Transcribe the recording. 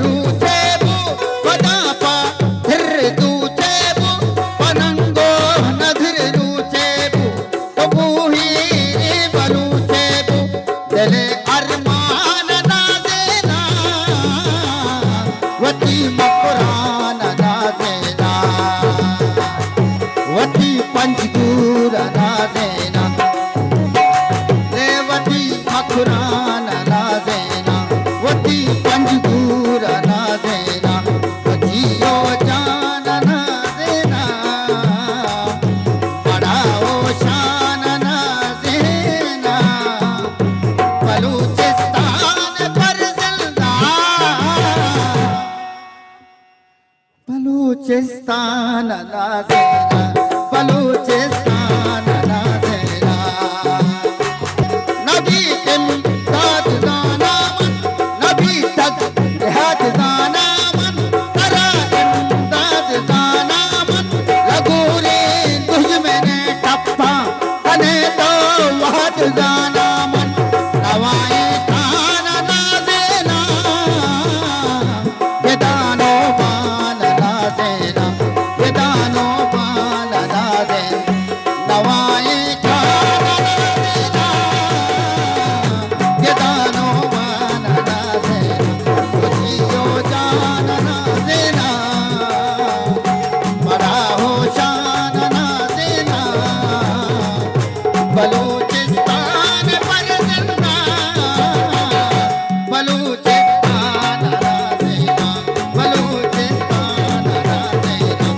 रूचेबु पदापा धिर दूचेबु पनंगो नधिर रूचेबु तबू ही बलूचेबु दिले अरमान ना देना वती मकुरान ना देना वती पंचगूर ना देना रेवती मकुरान ना देना वती पंचगूर ना देना जियो जान ना देना बढ़ाओ शान ना देना बलूचिस्तान पर जिंदा बलूचिस्तान ना देना बलूचिस्तान